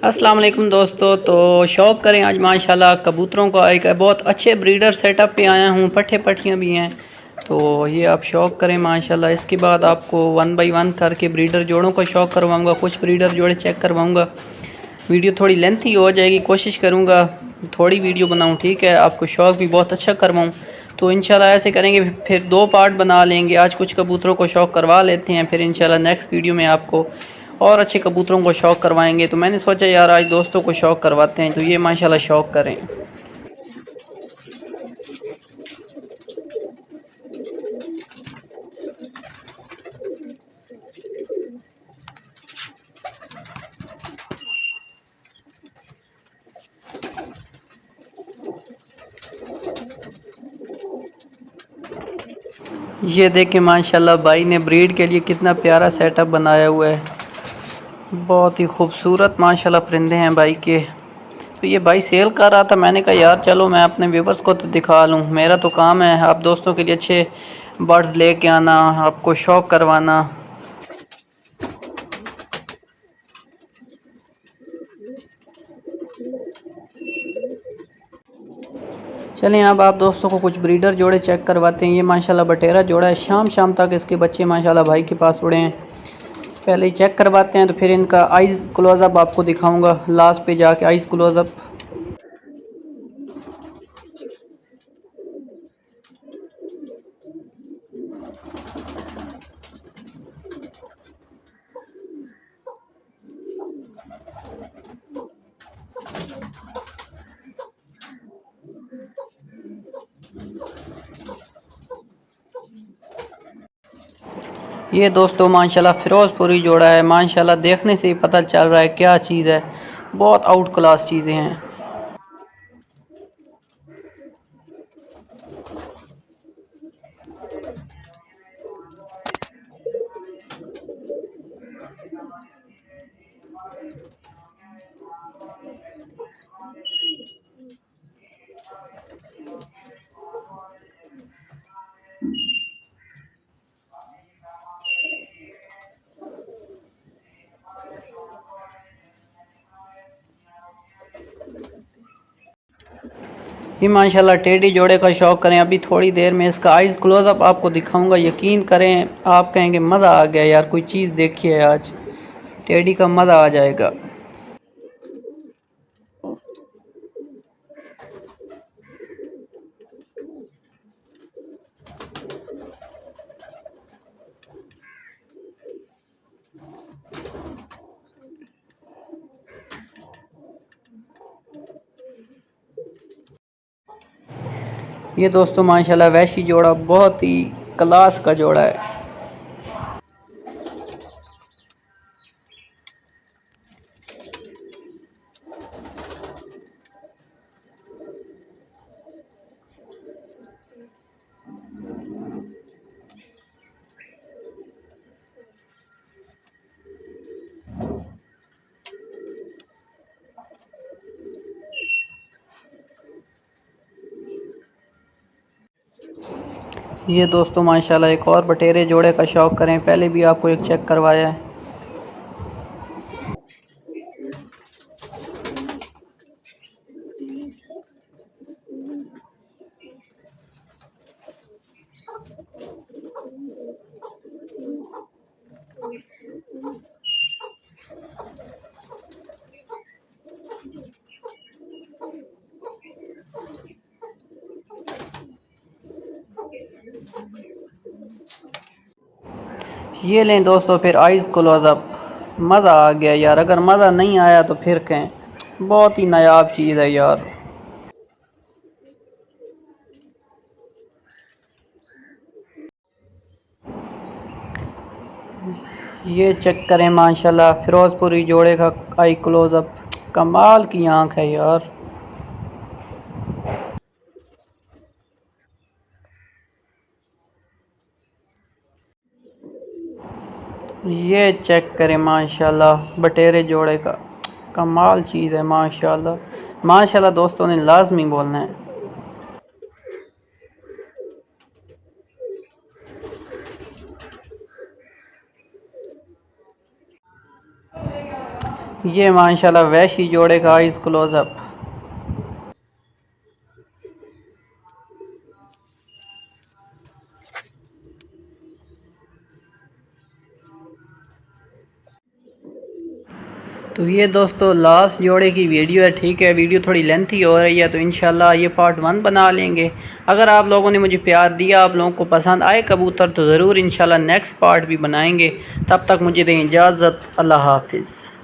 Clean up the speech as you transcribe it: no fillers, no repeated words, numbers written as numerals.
अस्सलाम वालेकुम दोस्तों। तो शौक़ करें आज माशाल्लाह कबूतरों का एक बहुत अच्छे ब्रीडर सेटअप पे आया हूँ। पट्ठे पट्टियाँ भी हैं, तो ये आप शौक़ करें माशाल्लाह। इसके बाद आपको 1 बाई 1 करके ब्रीडर जोड़ों का शौक़ करवाऊँगा, कुछ ब्रीडर जोड़े चेक करवाऊँगा। वीडियो थोड़ी लेंथी हो जाएगी, कोशिश करूँगा थोड़ी वीडियो बनाऊँ, ठीक है, आपको शौक़ भी बहुत अच्छा करवाऊँ। तो इंशाल्लाह ऐसे करेंगे, फिर 2 पार्ट बना लेंगे। आज कुछ कबूतरों को शौक़ करवा लेते हैं, फिर इंशाल्लाह नेक्स्ट वीडियो में आपको और अच्छे कबूतरों को शौक़ करवाएंगे। तो मैंने सोचा यार आज दोस्तों को शौक़ करवाते हैं, तो ये माशाल्लाह शौक़ करें। ये देखें माशाल्लाह भाई ने ब्रीड के लिए कितना प्यारा सेटअप बनाया हुआ है। बहुत ही खूबसूरत माशाल्लाह परिंदे हैं भाई के। तो ये भाई सेल कर रहा था, मैंने कहा यार चलो मैं अपने व्यूवर्स को तो दिखा लूँ। मेरा तो काम है आप दोस्तों के लिए अच्छे बर्ड्स लेके आना, आपको शौक़ करवाना। चलें अब आप दोस्तों को कुछ ब्रीडर जोड़े चेक करवाते हैं। ये माशाल्लाह बटेरा जोड़ा है, शाम शाम तक इसके बच्चे माशाल्लाह भाई के पास उड़े हैं। पहले ही चेक करवाते हैं, तो फिर इनका आइज़ क्लोज़अप आपको दिखाऊंगा लास्ट पे जाके। आइज़ क्लोज़अप ये दोस्तों माशाल्लाह फ़िरोज़पुरी जोड़ा है। माशाल्लाह देखने से ही पता चल रहा है क्या चीज़ है, बहुत आउट क्लास चीज़ें हैं। ये माशाल्लाह टेडी जोड़े का शौक़ करें। अभी थोड़ी देर में इसका आइज़ क्लोज़अप आपको दिखाऊंगा। यकीन करें आप कहेंगे मज़ा आ गया यार, कोई चीज़ देखी है आज, टेडी का मज़ा आ जाएगा। ये दोस्तों माशाल्लाह वैशी जोड़ा बहुत ही क्लास का जोड़ा है। ये दोस्तों माशाल्लाह एक और बटेरे जोड़े का शौक़ करें। पहले भी आपको एक चेक करवाया है। ये लें दोस्तों फिर आइज़ क्लोज़अप। मज़ा आ गया यार, अगर मज़ा नहीं आया तो फिर कहें, बहुत ही नायाब चीज़ है यार। ये चेक करें माशाल्लाह फ़िरोज़पुरी जोड़े का आई क्लोज़अप, कमाल की आँख है यार। ये चेक करें माशाल्लाह बटेरे जोड़े का, कमाल चीज़ है माशाल्लाह। माशाल्लाह दोस्तों ने लाजमी बोलना है। ये माशाल्लाह वैशी जोड़े का आइज़ क्लोज़अप। तो ये दोस्तों लास्ट जोड़े की वीडियो है, ठीक है। वीडियो थोड़ी लेंथी हो रही है तो इंशाल्लाह ये पार्ट 1 बना लेंगे। अगर आप लोगों ने मुझे प्यार दिया, आप लोगों को पसंद आए कबूतर, तो ज़रूर इंशाल्लाह नेक्स्ट पार्ट भी बनाएंगे। तब तक मुझे दें इजाज़त। अल्लाह हाफिज़।